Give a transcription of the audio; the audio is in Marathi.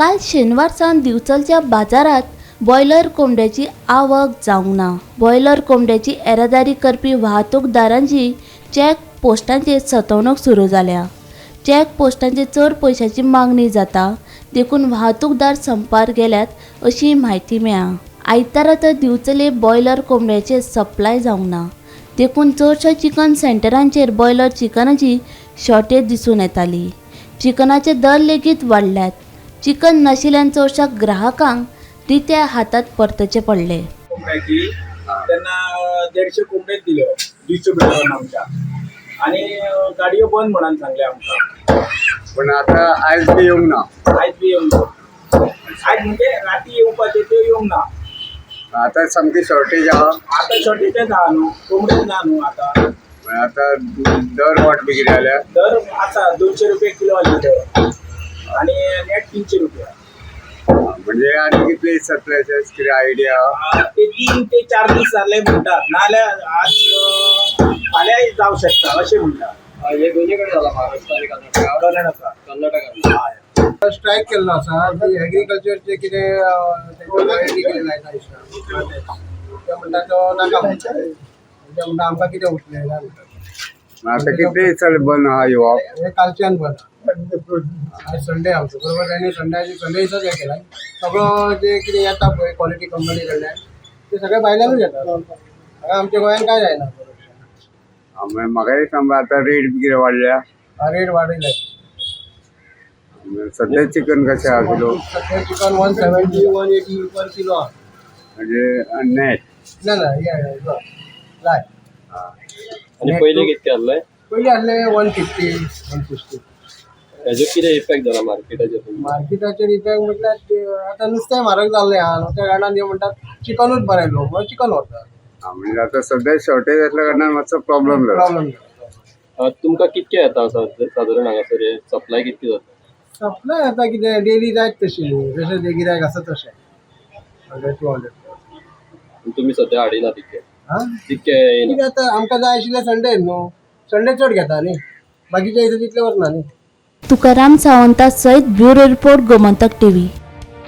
काल शनिवार सावन दिवचलच्या बाजारात बॉयलर कोंबड्याची आवक जावंक ना। बॉयलर कोंबड्याची येरादारी करपी वाहतूकदारांची चॅक पोस्टांचेर सतवणूक सुरू जाल्या। चॅक पोस्टांचेर चड पयशांची मागणी जाता देखून वाहतूकदार संपार गेल्यात अशी म्हायती मेळ्ळा। आयतारा तर दिवचले बॉयलर कोंबड्याचे सप्लाय जावंक ना देखून चडशा चिकन सेंटरांचेर बॉयलर चिकनाची शॉर्टेज दिसून येताली। चिकनाचे दर लेगीत वाडल्यात। चिकन नाशिल्ल्यान चडशा ग्राहकांक रित्या हातात परतचे पडले। कोंबड्याची त्यांना 150 कोंबडे दिल्यो डिस्ट्रीब्युटरान आमच्या आणि गाडयो बंद म्हणून सांगले आमकां। पण आता आयज बी येवंक ना। आयज बी येवंक ना। आयज म्हणजे राती येवपाचे ते येवंक ना। आता सामकी शॉर्टेज आहा। आता शॉर्टेजच आहा न्हू, कोंबडेच ना न्हू आता। पण आता दर वाट बी कितें जाल्या? दर आसा 200 रुपये किलो आली दर आणि नेट 300 रुपया। म्हणजे आनी कितले सप्लायचे कितें आयडिया आहा? ते 3 ते 4 दीस जाले म्हणटात, नाल्यार आज फाल्यां जावं शकता अशें म्हणटात। हे दोन्ही कडे झाला, महाराष्ट्र आणि कर्नाटक स्ट्रायक केल्लो आसा की एग्रीकल्चरचे कितें क्वालिटी कितें लायता दिसता ते म्हणटा तो नाका म्हणटा ते म्हणटा आमकां कितें उरतलें काय म्हणटा। आता कितले दीस जाले बंद आहा येवप? हे कालच्यान बंद आज संडे आमचो बरोबर तांणी संडे दिसाच हे केला। सगळो जे कितें येता पळय क्वॉलिटी कंपनी कडल्यान ते सगळे भायल्यानूच येता। हांगा आमच्या गोंयान काय जायना। म्हाका एक सांग, आता रेट बी कितें वाडल्या? रेट वाडयले। सध्या चिकन कशें आहा किलो? सध्या चिकन 170 180 पर किलो आहा। म्हणजे नेट ना हे लाय आणि पहिले कितके आसले? पयलीं आसले 150 160। हेजो कितें इफेक्ट जाला मार्केटाचेर? मार्केटाचेर इफेक्ट म्हटल्यार आता नुस्तें म्हारग जाल्लें आहा न्हू, त्या कारणान हे म्हणटात चिकनूच बरें लोक म्हणून चिकन व्हरतात। म्हणजे आता सध्या शॉर्टेज असल्या कारणान मातसो प्रॉब्लेम जाला। तुमकां कितके येता सादारण हांगासर सप्लाय कितके जाता? सप्लाय आता कितें डेली जायत तशी न्ही, जशें ते गिरायक आसा तशें 100 200। तुमी सध्या हाडिना तितके? हां तितके येना? कितें आतां आमकां जाय आशिल्ले संडे न्हू, संडे चड घेता न्ही, बाकीच्या दिसा तितले वचना न्ही। तुकाराम सावंता सयत ब्युरो रिपोर्ट गोमंतक टीव्ही।